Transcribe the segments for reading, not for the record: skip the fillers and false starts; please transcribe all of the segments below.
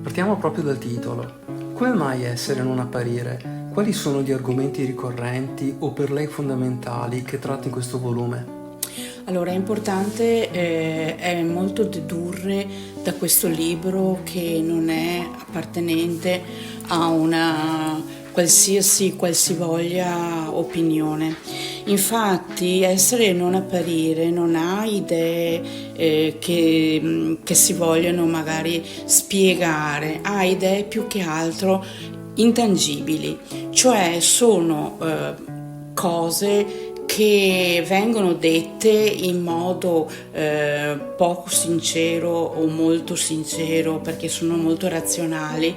Partiamo proprio dal titolo. Come mai essere e non apparire? Quali sono gli argomenti ricorrenti o per lei fondamentali che tratta in questo volume? Allora, è importante, è molto dedurre da questo libro che non è appartenente a una qualsivoglia opinione. Infatti, essere e non apparire non ha idee che si vogliono magari spiegare, ha idee più che altro intangibili, cioè sono cose che vengono dette in modo poco sincero o molto sincero, perché sono molto razionali,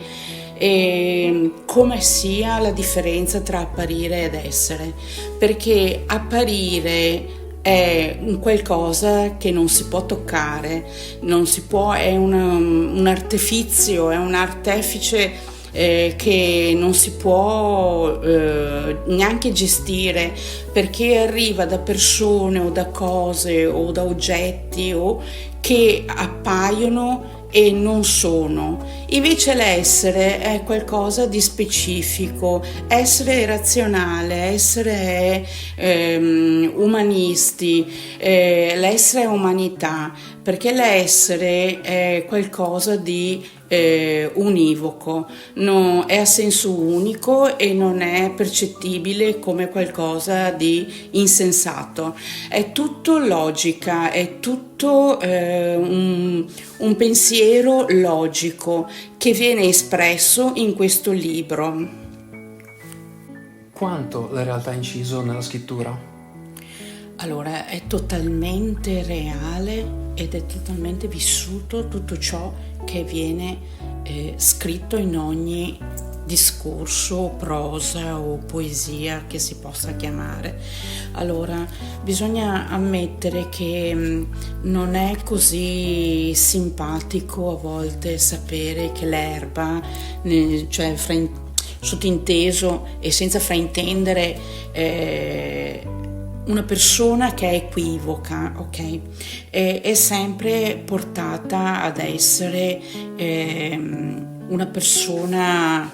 e come sia la differenza tra apparire ed essere, perché apparire è un qualcosa che non si può toccare, non si può, è un artifizio, è un artefice che non si può neanche gestire, perché arriva da persone o da cose o da oggetti o che appaiono e non sono. Invece l'essere è qualcosa di specifico, essere razionale, essere umanisti, l'essere è umanità, perché l'essere è qualcosa di univoco, è a senso unico e non è percettibile come qualcosa di insensato. È tutto logica, è tutto un pensiero logico che viene espresso in questo libro. Quanto la realtà ha inciso nella scrittura? Allora, è totalmente reale ed è totalmente vissuto tutto ciò che viene scritto in ogni discorso, prosa o poesia che si possa chiamare. Allora, bisogna ammettere che non è così simpatico a volte sapere che l'erba, cioè sottinteso e senza fraintendere, una persona che è equivoca, ok? È sempre portata ad essere una persona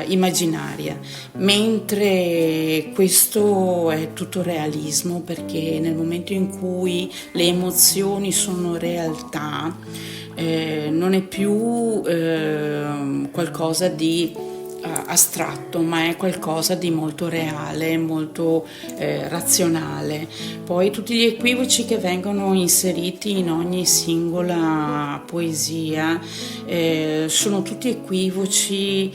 immaginaria, mentre questo è tutto realismo, perché nel momento in cui le emozioni sono realtà, non è più qualcosa di astratto, ma è qualcosa di molto reale, molto razionale. Poi tutti gli equivoci che vengono inseriti in ogni singola poesia sono tutti equivoci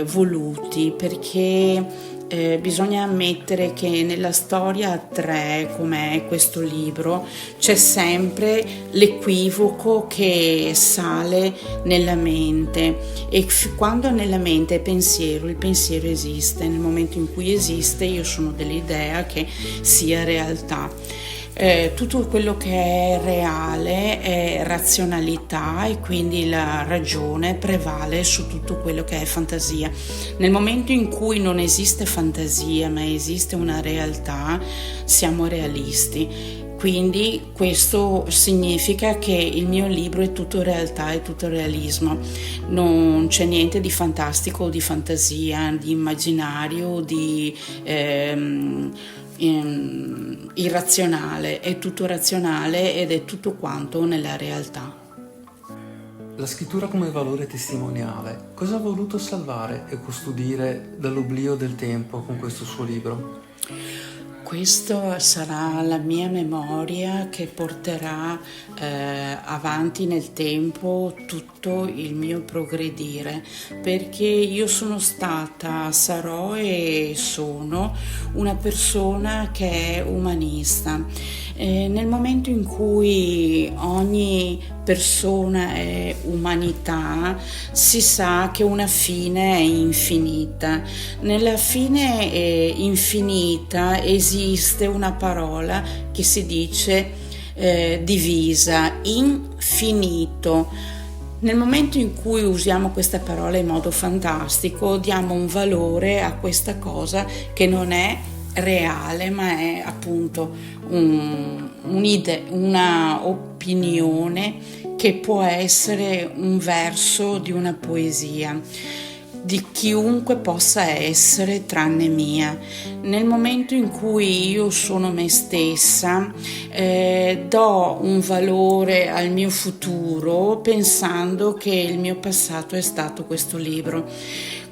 voluti, perché bisogna ammettere che nella storia a tre, come è questo libro, c'è sempre l'equivoco che sale nella mente, e quando nella mente è pensiero, il pensiero esiste. Nel momento in cui esiste, io sono dell'idea che sia realtà. Tutto quello che è reale è razionalità, e quindi la ragione prevale su tutto quello che è fantasia. Nel momento in cui non esiste fantasia ma esiste una realtà, siamo realisti. Quindi questo significa che il mio libro è tutto realtà, è tutto realismo, non c'è niente di fantastico o di fantasia, di immaginario, di irrazionale, è tutto razionale ed è tutto quanto nella realtà. La scrittura come valore testimoniale, cosa ha voluto salvare e custodire dall'oblio del tempo con questo suo libro? Questa sarà la mia memoria che porterà avanti nel tempo tutto il mio progredire, perché io sono stata, sarò e sono una persona che è umanista. Nel momento in cui ogni persona è umanità, si sa che una fine è infinita. Nella fine infinita esiste una parola che si dice divisa, infinito. Nel momento in cui usiamo questa parola in modo fantastico, diamo un valore a questa cosa che non è reale, ma è appunto un'idea, una opinione che può essere un verso di una poesia di chiunque possa essere tranne mia. Nel momento in cui io sono me stessa, do un valore al mio futuro pensando che il mio passato è stato questo libro.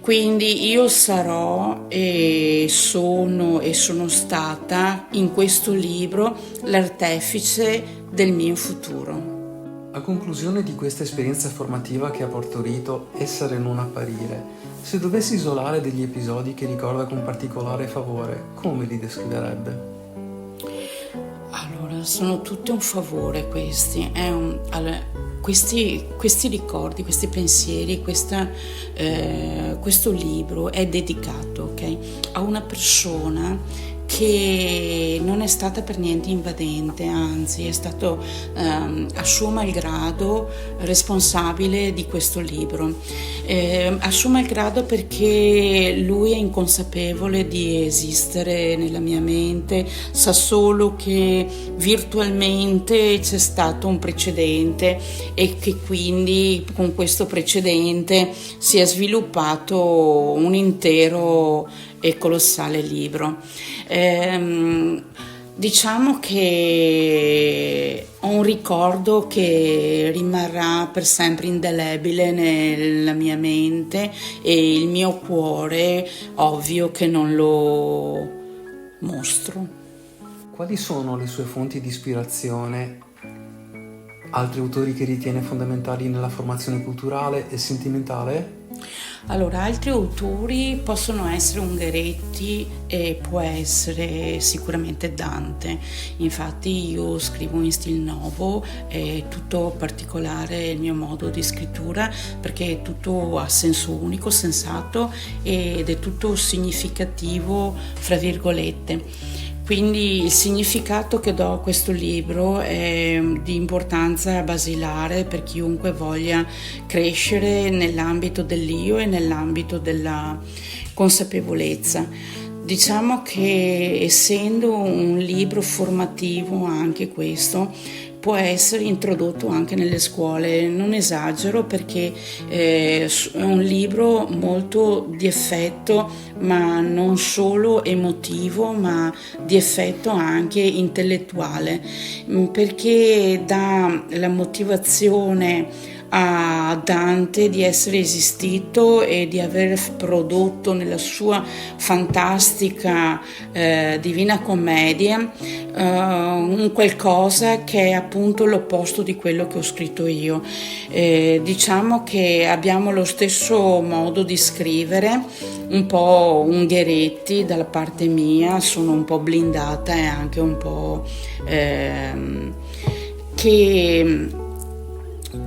Quindi io sarò e sono stata in questo libro l'artefice del mio futuro. A conclusione di questa esperienza formativa che ha partorito Essere non apparire, se dovessi isolare degli episodi che ricorda con particolare favore, come li descriverebbe? Allora, sono tutti un favore questi. Questi ricordi, questi pensieri, questo libro è dedicato, ok, a una persona che non è stata per niente invadente, anzi è stato a suo malgrado responsabile di questo libro, a suo malgrado perché lui è inconsapevole di esistere nella mia mente, sa solo che virtualmente c'è stato un precedente e che quindi con questo precedente si è sviluppato un intero e colossale libro. Diciamo che ho un ricordo che rimarrà per sempre indelebile nella mia mente e il mio cuore, ovvio che non lo mostro. Quali sono le sue fonti di ispirazione? Altri autori che ritiene fondamentali nella formazione culturale e sentimentale? Allora, altri autori possono essere Ungaretti e può essere sicuramente Dante. Infatti io scrivo in stil nuovo, è tutto particolare il mio modo di scrittura perché tutto ha senso unico, sensato ed è tutto significativo, fra virgolette. Quindi il significato che do a questo libro è di importanza basilare per chiunque voglia crescere nell'ambito dell'io e nell'ambito della consapevolezza. Diciamo che essendo un libro formativo anche questo, può essere introdotto anche nelle scuole, non esagero perché è un libro molto di effetto, ma non solo emotivo, ma di effetto anche intellettuale, perché dà la motivazione a Dante di essere esistito e di aver prodotto nella sua fantastica Divina Commedia un qualcosa che è appunto l'opposto di quello che ho scritto io. Diciamo che abbiamo lo stesso modo di scrivere, un po' Ungaretti dalla parte mia, sono un po' blindata e anche un po' che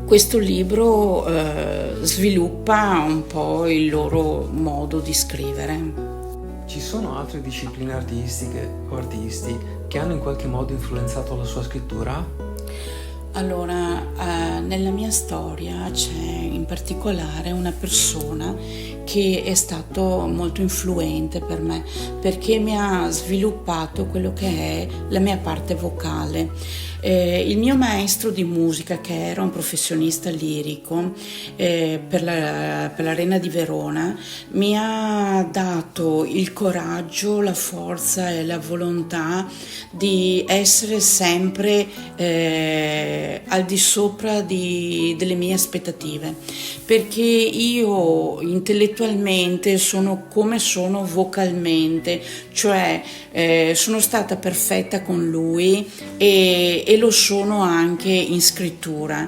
questo libro sviluppa un po' il loro modo di scrivere. Ci sono altre discipline artistiche o artisti che hanno in qualche modo influenzato la sua scrittura? Allora, nella mia storia c'è in particolare una persona che è stato molto influente per me perché mi ha sviluppato quello che è la mia parte vocale. Il mio maestro di musica, che era un professionista lirico per l'Arena di Verona, mi ha dato il coraggio, la forza e la volontà di essere sempre al di sopra delle mie aspettative, perché io intellettualmente sono come sono vocalmente, cioè sono stata perfetta con lui e lo sono anche in scrittura.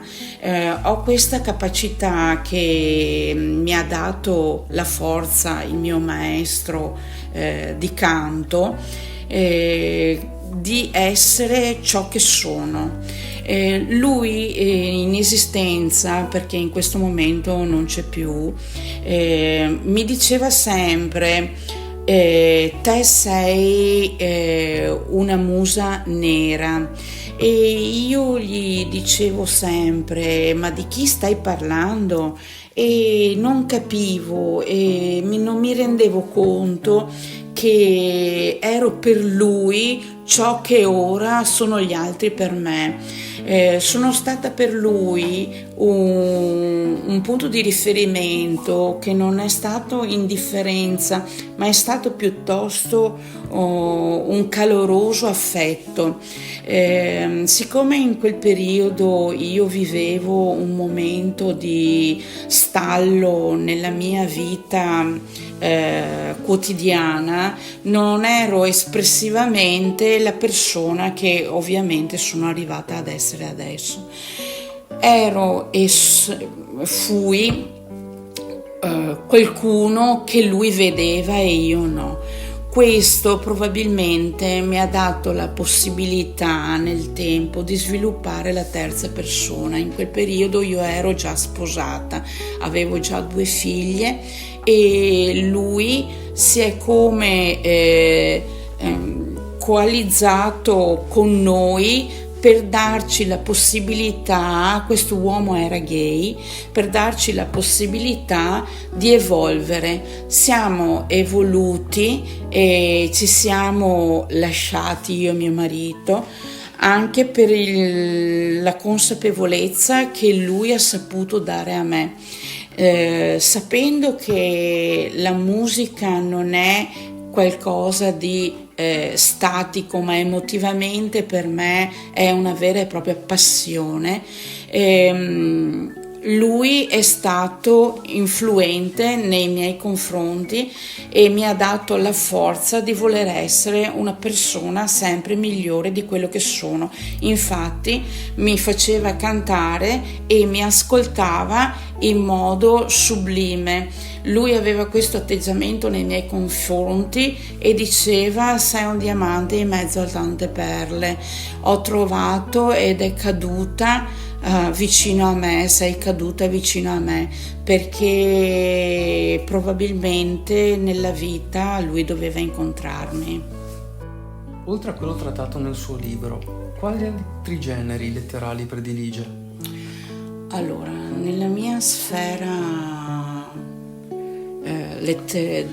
Ho questa capacità che mi ha dato la forza il mio maestro di canto di essere ciò che sono. Lui in esistenza, perché in questo momento non c'è più, mi diceva sempre: te sei una musa nera. E io gli dicevo sempre: ma di chi stai parlando? E non capivo e non mi rendevo conto che ero per lui ciò che ora sono gli altri per me. Sono stata per lui un punto di riferimento che non è stato indifferenza, ma è stato piuttosto un caloroso affetto. Siccome in quel periodo io vivevo un momento di stallo nella mia vita quotidiana, non ero espressivamente la persona che ovviamente sono arrivata ad essere adesso. Ero e fui qualcuno che lui vedeva e io no. Questo probabilmente mi ha dato la possibilità nel tempo di sviluppare la terza persona. In quel periodo io ero già sposata, avevo già 2 figlie e lui si è come coalizzato con noi per darci la possibilità, questo uomo era gay, per darci la possibilità di evolvere. Siamo evoluti e ci siamo lasciati, io e mio marito, anche per la consapevolezza che lui ha saputo dare a me. Sapendo che la musica non è qualcosa di statico, ma emotivamente per me è una vera e propria passione. Lui è stato influente nei miei confronti e mi ha dato la forza di voler essere una persona sempre migliore di quello che sono. Infatti mi faceva cantare e mi ascoltava in modo sublime. Lui aveva questo atteggiamento nei miei confronti e diceva: sei un diamante in mezzo a tante perle. Ho trovato ed è caduta vicino a me, sei caduta vicino a me, perché probabilmente nella vita lui doveva incontrarmi. Oltre a quello trattato nel suo libro, quali altri generi letterali predilige? Allora, nella mia sfera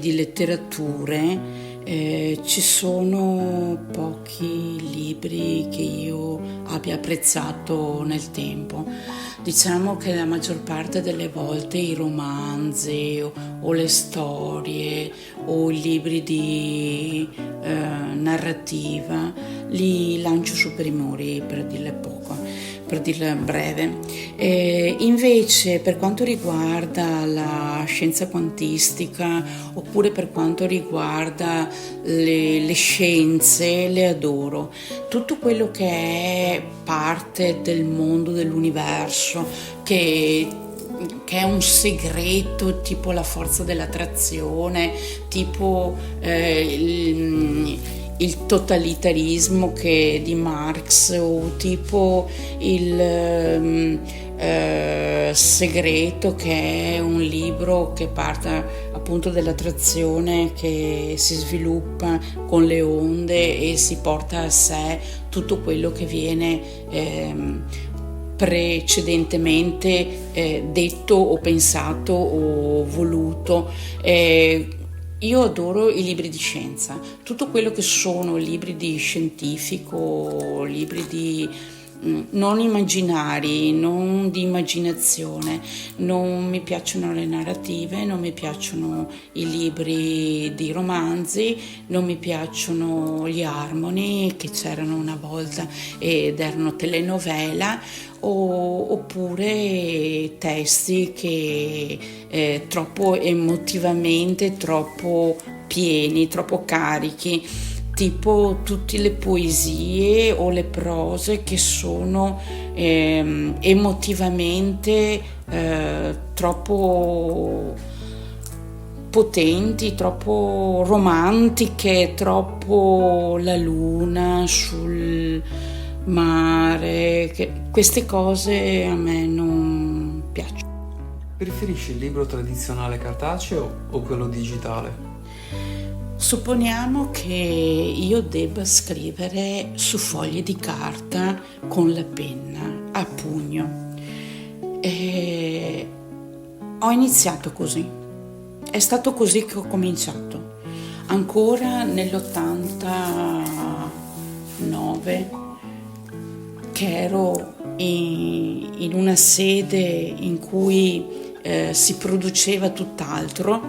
di letterature ci sono pochi libri che io abbia apprezzato nel tempo. Diciamo che la maggior parte delle volte i romanzi o le storie o i libri di narrativa li lancio su per i muri, per dirle poco, per dirla breve. Invece per quanto riguarda la scienza quantistica oppure per quanto riguarda le scienze, le adoro. Tutto quello che è parte del mondo dell'universo, che è un segreto, tipo la forza dell'attrazione, tipo il totalitarismo di Marx, o tipo il segreto, che è un libro che parte appunto dall'attrazione, che si sviluppa con le onde e si porta a sé tutto quello che viene precedentemente detto o pensato o voluto. Io adoro i libri di scienza, tutto quello che sono libri di scientifico, libri di non immaginari, non di immaginazione. Non mi piacciono le narrative, non mi piacciono i libri di romanzi, non mi piacciono gli harmony che c'erano una volta ed erano telenovela, oppure testi che troppo emotivamente, troppo pieni, troppo carichi, tipo tutte le poesie o le prose che sono emotivamente troppo potenti, troppo romantiche, troppo la luna sul mare, queste cose a me non piacciono. Preferisci il libro tradizionale cartaceo o quello digitale? Supponiamo che io debba scrivere su foglie di carta con la penna a pugno. Ho iniziato così, è stato così che ho cominciato, ancora nell'89, che ero in una sede in cui si produceva tutt'altro,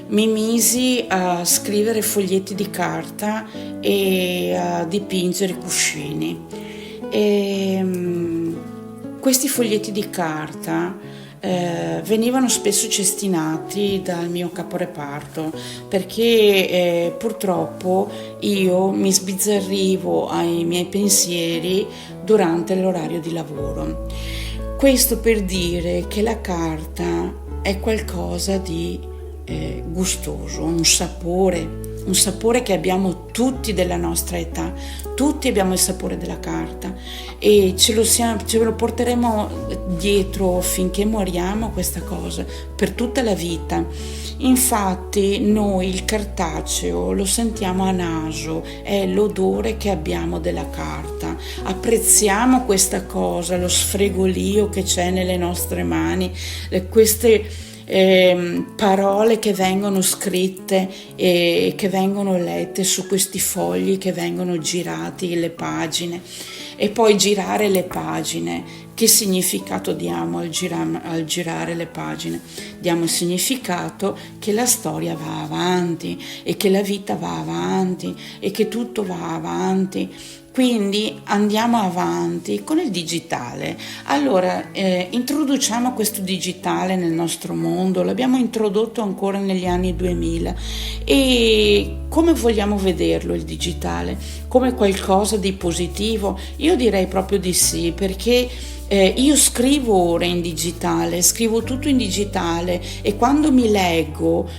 mi misi a scrivere foglietti di carta e a dipingere cuscini. Questi foglietti di carta venivano spesso cestinati dal mio caporeparto perché purtroppo io mi sbizzarrivo ai miei pensieri durante l'orario di lavoro. Questo per dire che la carta è qualcosa di gustoso, un sapore che abbiamo tutti della nostra età, tutti abbiamo il sapore della carta e ce lo porteremo dietro finché moriamo, questa cosa, per tutta la vita. Infatti noi il cartaceo lo sentiamo a naso, è l'odore che abbiamo della carta, apprezziamo questa cosa, lo sfregolio che c'è nelle nostre mani, queste parole che vengono scritte e che vengono lette su questi fogli che vengono girati, le pagine, e poi girare le pagine. Che significato diamo al girare le pagine? Diamo il significato che la storia va avanti e che la vita va avanti e che tutto va avanti. Quindi andiamo avanti con il digitale. Allora, introduciamo questo digitale nel nostro mondo, l'abbiamo introdotto ancora negli anni 2000 e come vogliamo vederlo il digitale? Come qualcosa di positivo? Io direi proprio di sì, perché io scrivo ora in digitale, scrivo tutto in digitale e quando mi leggo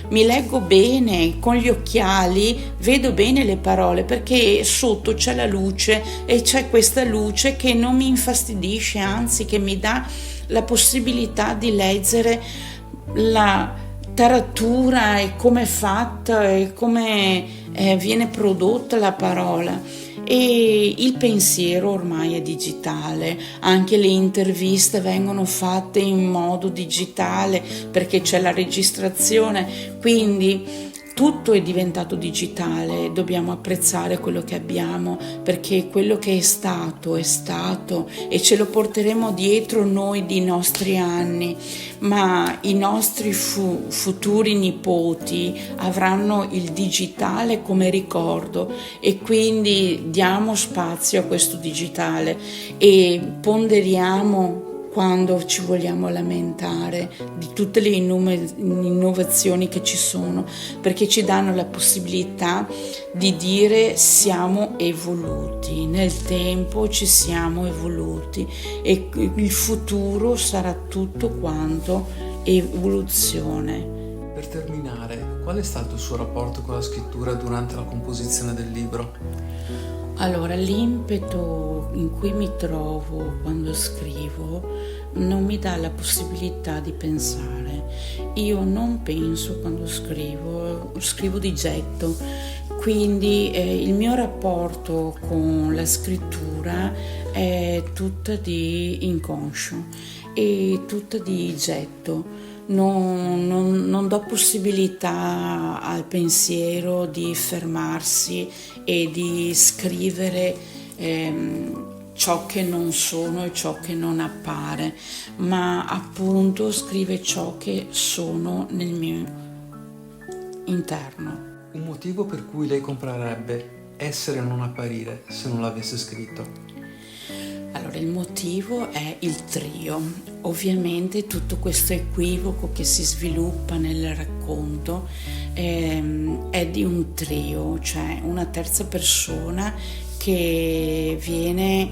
bene con gli occhiali, vedo bene le parole perché sotto c'è la luce e c'è questa luce che non mi infastidisce, anzi che mi dà la possibilità di leggere la taratura e come è fatta e come viene prodotta la parola. E il pensiero ormai è digitale, anche le interviste vengono fatte in modo digitale perché c'è la registrazione, quindi tutto è diventato digitale. Dobbiamo apprezzare quello che abbiamo perché quello che è stato e ce lo porteremo dietro noi di nostri anni, ma i nostri futuri nipoti avranno il digitale come ricordo e quindi diamo spazio a questo digitale e ponderiamo quando ci vogliamo lamentare di tutte le innovazioni che ci sono, perché ci danno la possibilità di dire siamo evoluti, nel tempo ci siamo evoluti e il futuro sarà tutto quanto evoluzione. Per terminare, qual è stato il suo rapporto con la scrittura durante la composizione del libro? Allora, l'impeto in cui mi trovo quando scrivo non mi dà la possibilità di pensare. Io non penso quando scrivo di getto, quindi il mio rapporto con la scrittura è tutta di inconscio e tutta di getto. Non do possibilità al pensiero di fermarsi e di scrivere ciò che non sono e ciò che non appare, ma appunto scrive ciò che sono nel mio interno. Un motivo per cui lei comprerebbe Essere e non apparire se non l'avesse scritto? Allora, il motivo è il trio. Ovviamente tutto questo equivoco che si sviluppa nel racconto è di un trio, cioè una terza persona che viene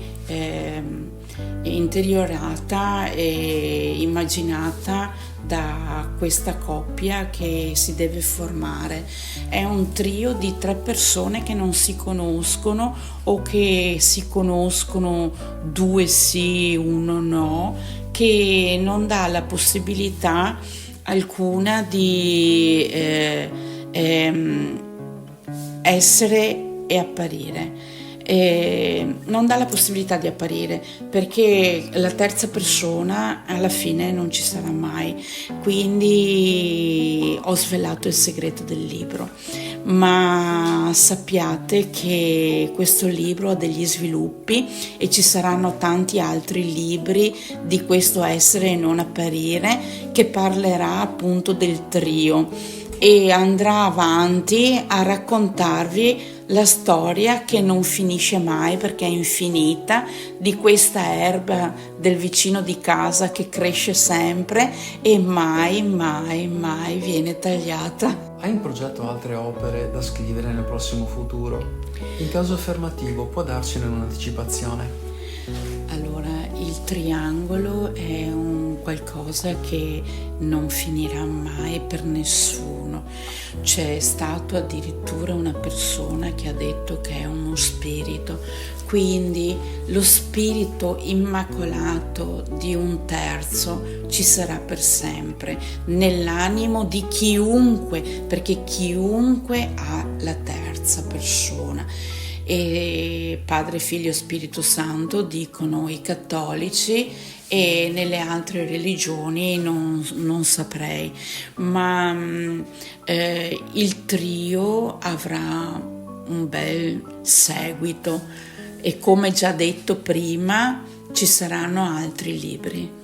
interiorata e immaginata da questa coppia che si deve formare. È un trio di 3 persone che non si conoscono o che si conoscono 2 sì, 1 no, che non dà la possibilità alcuna di essere e apparire. non dà la possibilità di apparire, perché la terza persona alla fine non ci sarà mai. Quindi ho svelato il segreto del libro, ma sappiate che questo libro ha degli sviluppi e ci saranno tanti altri libri di questo essere e non apparire, che parlerà appunto del trio e andrà avanti a raccontarvi la storia che non finisce mai, perché è infinita, di questa erba del vicino di casa che cresce sempre e mai, mai, mai viene tagliata. Hai in progetto altre opere da scrivere nel prossimo futuro? In caso affermativo, può darcene un'anticipazione? Allora, il triangolo è un qualcosa che non finirà mai per nessuno. C'è stato addirittura una persona che ha detto che è uno spirito, quindi lo spirito immacolato di un terzo ci sarà per sempre nell'animo di chiunque, perché chiunque ha la terza persona. E Padre, Figlio, Spirito Santo dicono i cattolici, e nelle altre religioni non saprei, ma il trio avrà un bel seguito e, come già detto prima, ci saranno altri libri.